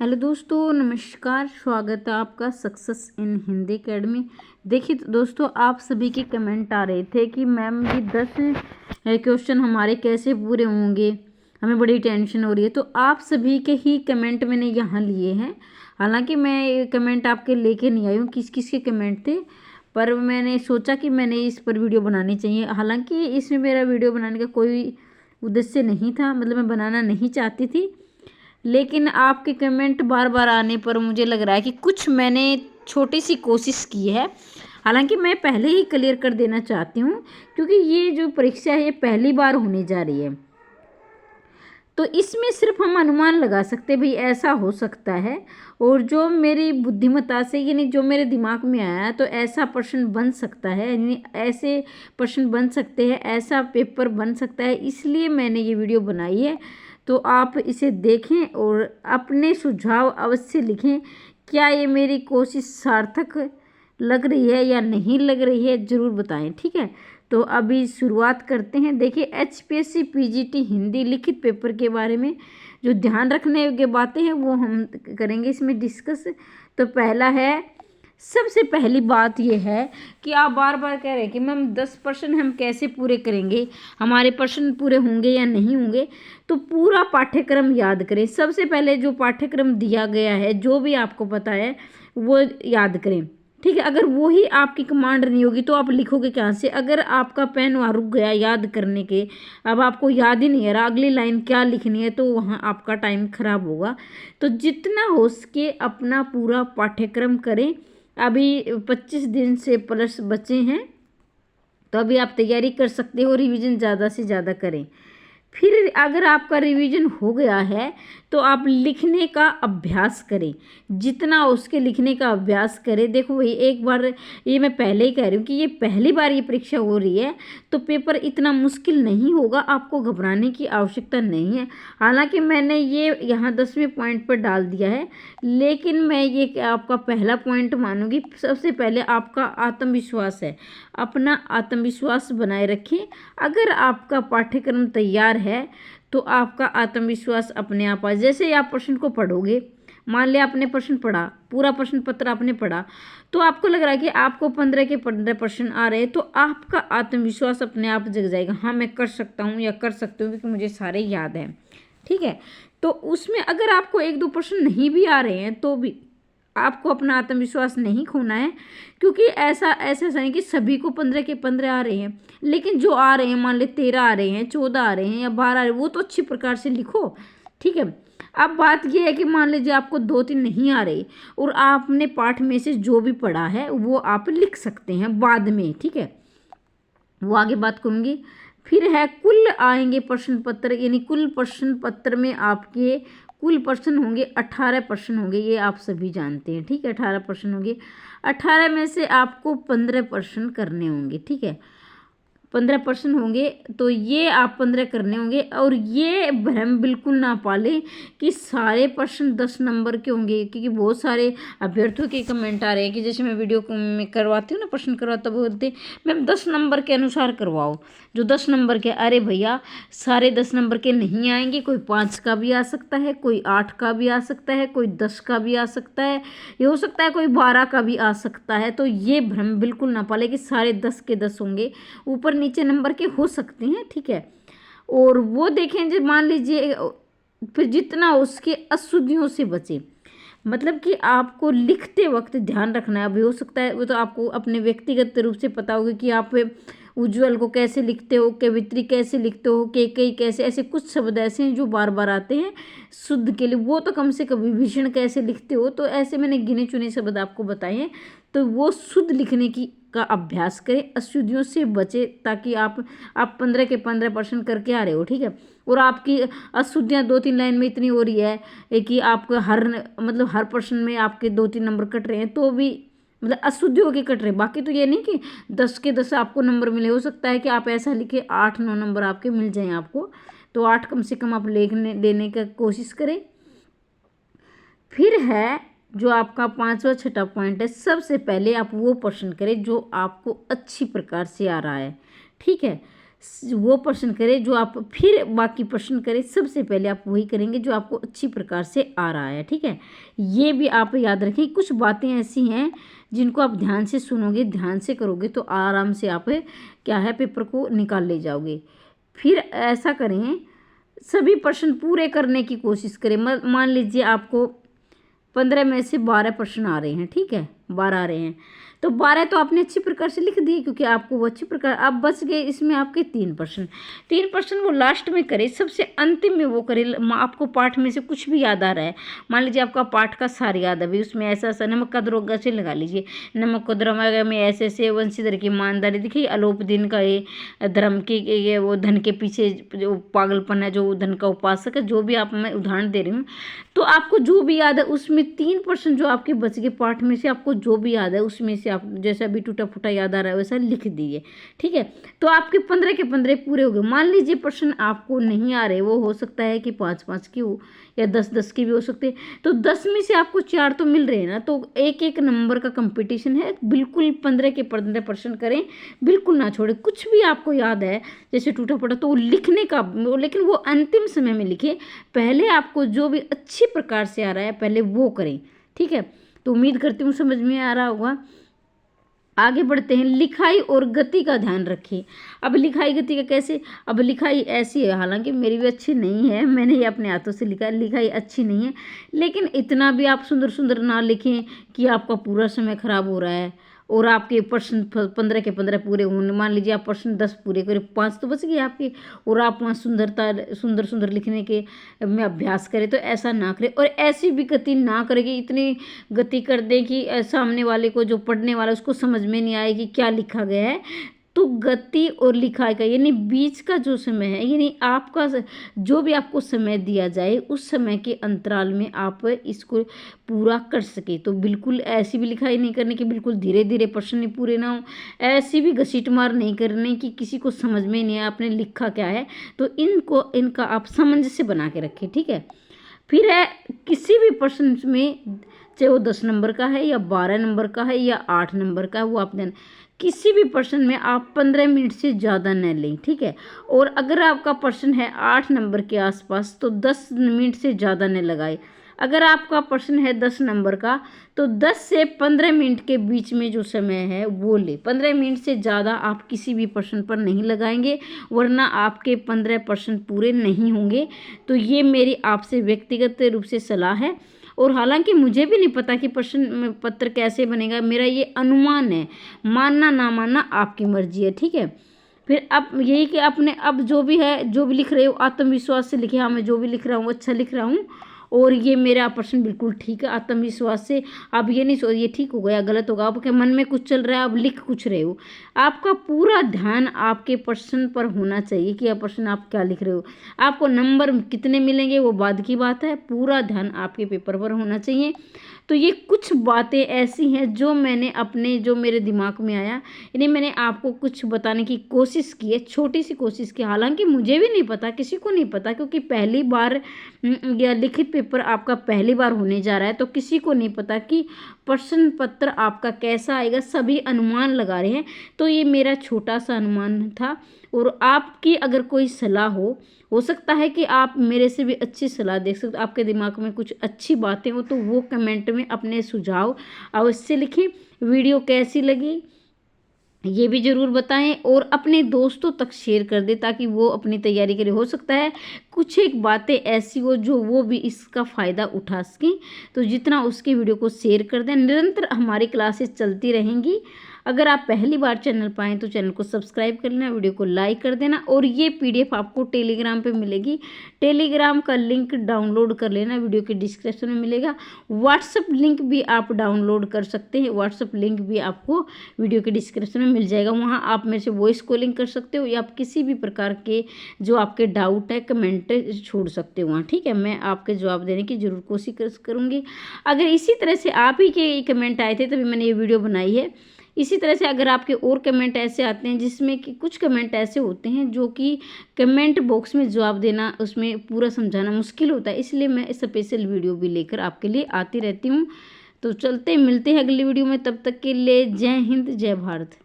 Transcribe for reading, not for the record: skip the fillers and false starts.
Hello दोस्तों, नमस्कार। स्वागत है आपका सक्सेस इन हिंदी एकेडमी। देखिए दोस्तों, आप सभी के कमेंट आ रहे थे कि मैम ये 10 क्वेश्चन हमारे कैसे पूरे होंगे, हमें बड़ी टेंशन हो रही है। तो आप सभी के ही कमेंट मैंने यहाँ लिए हैं। हालांकि मैं ये कमेंट आपके लेके नहीं आई हूँ किस किस के कमेंट थे, पर मैंने सोचा कि मैंने इस पर वीडियो बनानी चाहिए। हालांकि इसमें मेरा वीडियो बनाने का कोई उद्देश्य नहीं था, मतलब मैं बनाना नहीं चाहती थी, लेकिन आपके कमेंट बार बार आने पर मुझे लग रहा है कि कुछ मैंने छोटी सी कोशिश की है। हालांकि मैं पहले ही क्लियर कर देना चाहती हूँ, क्योंकि ये जो परीक्षा है ये पहली बार होने जा रही है। तो इसमें सिर्फ हम अनुमान लगा सकते हैं, भाई ऐसा हो सकता है। और जो मेरी बुद्धिमत्ता से, यानी जो मेरे दिमाग में आया, तो ऐसा प्रश्न बन सकता है, यानी ऐसे प्रश्न बन सकते हैं, ऐसा पेपर बन सकता है, इसलिए मैंने ये वीडियो बनाई है। तो आप इसे देखें और अपने सुझाव अवश्य लिखें। क्या ये मेरी कोशिश सार्थक लग रही है या नहीं लग रही है, ज़रूर बताएं। ठीक है, तो अभी शुरुआत करते हैं। देखिए, एचपीएससी पीजीटी हिंदी लिखित पेपर के बारे में जो ध्यान रखने योग्य बातें हैं वो हम करेंगे इसमें डिस्कस। तो पहला है, सबसे पहली बात ये है कि आप बार बार कह रहे हैं कि मैम 10 प्रश्न हम कैसे पूरे करेंगे, हमारे प्रश्न पूरे होंगे या नहीं होंगे। तो पूरा पाठ्यक्रम याद करें। सबसे पहले जो पाठ्यक्रम दिया गया है, जो भी आपको पता है वो याद करें। ठीक है, अगर वो ही आपकी कमांड नहीं होगी तो आप लिखोगे कहाँ से। अगर आपका पेन वहाँ रुक गया याद करने के, अब आपको याद ही नहीं आ रहा अगली लाइन क्या लिखनी है, तो वहाँ आपका टाइम खराब होगा। तो जितना हो सके अपना पूरा पाठ्यक्रम करें। अभी 25 दिन से प्लस बचे हैं, तो अभी आप तैयारी कर सकते हो। रिवीजन ज़्यादा से ज़्यादा करें। फिर अगर आपका रिवीजन हो गया है तो आप लिखने का अभ्यास करें, जितना उसके लिखने का अभ्यास करें। देखो भाई, एक बार ये मैं पहले ही कह रही हूँ कि ये पहली बार ये परीक्षा हो रही है, तो पेपर इतना मुश्किल नहीं होगा, आपको घबराने की आवश्यकता नहीं है। हालांकि मैंने ये यहाँ 10वें पॉइंट पर डाल दिया है, लेकिन मैं ये आपका पहला पॉइंट मानूंगी। सबसे पहले आपका आत्मविश्वास है, अपना आत्मविश्वास बनाए रखें। अगर आपका पाठ्यक्रम तैयार है तो आपका आत्मविश्वास अपने आप आ। जैसे ही आप प्रश्न को पढ़ोगे, मान लिया आपने प्रश्न पढ़ा, पूरा प्रश्न पत्र आपने पढ़ा, तो आपको लग रहा है कि आपको 15 के 15 प्रश्न आ रहे हैं, तो आपका आत्मविश्वास अपने आप जग जाएगा। हाँ, मैं कर सकता हूँ या कर सकती हूँ, क्योंकि मुझे सारे याद हैं। ठीक है, तो उसमें अगर आपको 1-2 प्रश्न नहीं भी आ रहे हैं तो भी आपको अपना आत्मविश्वास नहीं खोना है, क्योंकि ऐसा नहीं कि सभी को 15 के 15 आ रहे हैं। लेकिन जो आ रहे हैं, मान ले 13 आ रहे हैं, 14 आ रहे हैं या 12 आ रहे हैं, वो तो अच्छी प्रकार से लिखो। ठीक है, अब बात यह है कि मान लीजिए आपको 2-3 नहीं आ रहे और आपने पाठ में से जो भी पढ़ा है वो आप लिख सकते हैं बाद में। ठीक है, वो आगे बात करूँगी। फिर है कुल आएंगे प्रश्न पत्र, यानी कुल प्रश्न पत्र में आपके कुल प्रश्न होंगे 18 प्रश्न होंगे, ये आप सभी जानते हैं। ठीक है, 18 प्रश्न होंगे। 18 में से आपको 15 प्रश्न करने होंगे। ठीक है, 15% होंगे, तो ये आप 15 करने होंगे। और ये भ्रम बिल्कुल ना पालें कि सारे प्रश्न 10 नंबर के होंगे, क्योंकि बहुत सारे अभ्यर्थियों के कमेंट आ रहे हैं कि जैसे मैं वीडियो में करवाती हूँ ना, प्रश्न करवाता बोलते मैम 10 नंबर के अनुसार करवाओ, जो 10 नंबर के। अरे भैया, सारे 10 नंबर के नहीं आएंगे, कोई 5 का भी आ सकता है, कोई 8 का भी आ सकता है, कोई 10 का भी आ सकता है, ये हो सकता है कोई 12 का भी आ सकता है। तो ये भ्रम बिल्कुल ना पाले कि सारे 10 के 10 होंगे, ऊपर नीचे नंबर के हो सकते हैं। ठीक है, और वो देखें, जो मान लीजिए फिर जितना उसके अशुद्धियों से बचे, मतलब कि आपको लिखते वक्त ध्यान रखना है। अभी हो सकता है वो तो आपको अपने व्यक्तिगत रूप से पता होगा कि आप उज्ज्वल को कैसे लिखते हो, कवित्री कैसे लिखते हो, केकई कैसे, ऐसे कुछ शब्द ऐसे हैं जो बार बार आते हैं शुद्ध के लिए। वो तो कम से कम विभीषण कैसे लिखते हो, तो ऐसे मैंने गिने चुने शब्द आपको बताए हैं। तो वो शुद्ध लिखने की का अभ्यास करें, अशुद्धियों से बचे, ताकि आप 15 के 15% करके आ रहे हो। ठीक है, और आपकी अशुद्धियाँ 2-3 लाइन में इतनी हो रही है कि आपको मतलब हर प्रश्न में आपके 2-3 नंबर कट रहे हैं, तो भी मतलब अशुद्धियों के कट रहे। बाकी तो ये नहीं कि 10 के 10 आपको नंबर मिले। हो सकता है कि आप ऐसा लिखे 8-9 नंबर आपके मिल जाएं आपको, तो 8 कम से कम आप लेने का कोशिश करें। फिर है जो आपका 5वां 6ठा पॉइंट है, सबसे पहले आप वो प्रश्न करें जो आपको अच्छी प्रकार से आ रहा है। ठीक है, वो प्रश्न करें जो आप, फिर बाकी प्रश्न करें, सबसे पहले आप वही करेंगे जो आपको अच्छी प्रकार से आ रहा है। ठीक है, ये भी आप याद रखें। कुछ बातें ऐसी हैं जिनको आप ध्यान से सुनोगे, ध्यान से करोगे तो आराम से आप क्या है पेपर को निकाल ले जाओगे। फिर ऐसा करें, सभी प्रश्न पूरे करने की कोशिश करें। मान लीजिए आपको 15 में से 12 प्रश्न आ रहे हैं, ठीक है, 12 आ रहे हैं, तो 12 तो आपने अच्छी प्रकार से लिख दिए क्योंकि आपको वो अच्छी प्रकार, आप बच गए इसमें आपके 3 प्रश्न वो लास्ट में करें, सबसे अंतिम में वो करें। आपको पाठ में से कुछ भी याद आ रहा है, मान लीजिए आपका पाठ का सार याद है, उसमें ऐसा ऐसा नमक का द्रोगा से लगा लीजिए, नमक को द्रव्य में ऐसे ऐसे वंशीधर की ईमानदारी, देखिए अलोप दिन का ये धर्म के ये वो धन के पीछे जो पागलपन है, जो धन का उपासक है, जो भी आप, मैं उदाहरण दे रही हूँ। तो आपको जो भी याद है उसमें 3 प्रश्न जो आपके बच गए पाठ में से, आपको जो भी याद है उसमें से आप जैसा भी टूटा फूटा याद आ रहा है वैसा लिख दीजिए। ठीक है, तो आपके 15 के 15 पूरे हो गए। मान लीजिए प्रश्न आपको नहीं आ रहे, वो हो सकता है कि 5-5 की हो या 10-10 की भी हो सकते हैं, तो 10 में से आपको 4 तो मिल रहे हैं ना, तो एक नंबर का कंपटीशन है। बिल्कुल 15 के 15 प्रश्न करें, बिल्कुल ना छोड़े। कुछ भी आपको याद है जैसे टूटा फूटा तो वो लिखने का, लेकिन वो अंतिम समय में लिखे। पहले आपको जो भी अच्छी प्रकार से आ रहा है पहले वो करें। ठीक है, तो उम्मीद करती हूँ समझ में आ रहा होगा। आगे बढ़ते हैं, लिखाई और गति का ध्यान रखें। अब लिखाई गति का कैसे, अब लिखाई ऐसी है, हालांकि मेरी भी अच्छी नहीं है, मैंने ये अपने हाथों से लिखा, लिखाई अच्छी नहीं है, लेकिन इतना भी आप सुंदर सुंदर ना लिखें कि आपका पूरा समय खराब हो रहा है और आपके प्रश्न 15 के 15 पूरे होने। मान लीजिए आप प्रश्न 10 पूरे करें, 5 तो बच गए आपके, और आप वहाँ सुंदर सुंदर लिखने के में अभ्यास करें, तो ऐसा ना करें। और ऐसी भी गति ना करें कि इतनी गति कर दें कि सामने वाले को, जो पढ़ने वाला, उसको समझ में नहीं आए कि क्या लिखा गया है। तो गति और लिखाई का यानी बीच का जो समय है, यानी आपका जो भी आपको समय दिया जाए उस समय के अंतराल में आप इसको पूरा कर सके। तो बिल्कुल ऐसी भी लिखाई नहीं करने की बिल्कुल धीरे धीरे प्रश्न नहीं पूरे ना हो, ऐसी भी घसीट मार नहीं करने की किसी को समझ में नहीं आया आपने लिखा क्या है। तो इनका आप सामंजस्य बना के रखें। ठीक है, फिर है किसी भी प्रश्न में, चाहे वो 10 नंबर का है या 12 नंबर का है या 8 नंबर का है, वो आप देना, किसी भी प्रश्न में आप 15 मिनट से ज़्यादा न लें। ठीक है, और अगर आपका प्रश्न है 8 नंबर के आसपास तो 10 मिनट से ज़्यादा न लगाए। अगर आपका प्रश्न है 10 नंबर का तो 10 से 15 मिनट के बीच में जो समय है वो ले। 15 मिनट से ज़्यादा आप किसी भी प्रश्न पर नहीं लगाएंगे, वरना आपके 15 प्रश्न पूरे नहीं होंगे। तो ये मेरी आपसे व्यक्तिगत रूप से सलाह है, और हालांकि मुझे भी नहीं पता कि प्रश्न पत्र कैसे बनेगा, मेरा ये अनुमान है, मानना ना मानना आपकी मर्जी है। ठीक है, फिर अब यही कि अपने अब जो भी है, जो भी लिख रहे हो आत्मविश्वास से लिखे, हाँ मैं जो भी लिख रहा हूँ अच्छा लिख रहा हूँ और ये मेरा प्रश्न बिल्कुल ठीक है, आत्मविश्वास से। आप ये नहीं सोच ये ठीक होगा या गलत होगा, आपके मन में कुछ चल रहा है, आप लिख कुछ रहे हो, आपका पूरा ध्यान आपके प्रश्न पर होना चाहिए कि यह प्रश्न आप क्या लिख रहे हो। आपको नंबर कितने मिलेंगे वो बाद की बात है, पूरा ध्यान आपके पेपर पर होना चाहिए। तो ये कुछ बातें ऐसी हैं जो मैंने अपने, जो मेरे दिमाग में आया, यानी मैंने आपको कुछ बताने की कोशिश की है, छोटी सी कोशिश की। हालांकि मुझे भी नहीं पता, किसी को नहीं पता, क्योंकि पहली बार या लिखित पेपर आपका पहली बार होने जा रहा है, तो किसी को नहीं पता कि प्रश्न पत्र आपका कैसा आएगा, सभी अनुमान लगा रहे हैं। तो ये मेरा छोटा सा अनुमान था, और आपकी अगर कोई सलाह हो सकता है कि आप मेरे से भी अच्छी सलाह दे सकते, आपके दिमाग में कुछ अच्छी बातें हो तो वो कमेंट में अपने सुझाव अवश्य लिखें। वीडियो कैसी लगी ये भी ज़रूर बताएं, और अपने दोस्तों तक शेयर कर दें ताकि वो अपनी तैयारी करें। हो सकता है कुछ एक बातें ऐसी हो जो वो भी इसका फ़ायदा उठा सकें, तो जितना उसके वीडियो को शेयर कर दें। निरंतर हमारी क्लासेस चलती रहेंगी। अगर आप पहली बार चैनल पर आएँ तो चैनल को सब्सक्राइब कर लेना, वीडियो को लाइक कर देना, और ये PDF आपको टेलीग्राम पे मिलेगी। टेलीग्राम का लिंक डाउनलोड कर लेना, वीडियो के डिस्क्रिप्शन में मिलेगा। व्हाट्सअप लिंक भी आप डाउनलोड कर सकते हैं, व्हाट्सअप लिंक भी आपको वीडियो के डिस्क्रिप्शन में मिल जाएगा। वहाँ आप मेरे से वॉइस कॉलिंग कर सकते हो या आप किसी भी प्रकार के जो आपके डाउट है कमेंट छोड़ सकते हो वहाँ। ठीक है, मैं आपके जवाब देने की जरूर कोशिश करूँगी। अगर इसी तरह से आप ही के कमेंट आए थे तभी मैंने ये वीडियो बनाई है। इसी तरह से अगर आपके और कमेंट ऐसे आते हैं जिसमें कि कुछ कमेंट ऐसे होते हैं जो कि कमेंट बॉक्स में जवाब देना, उसमें पूरा समझाना मुश्किल होता है, इसलिए मैं स्पेशल वीडियो भी लेकर आपके लिए आती रहती हूँ। तो चलते मिलते हैं अगली वीडियो में, तब तक के लिए जय हिंद जय भारत।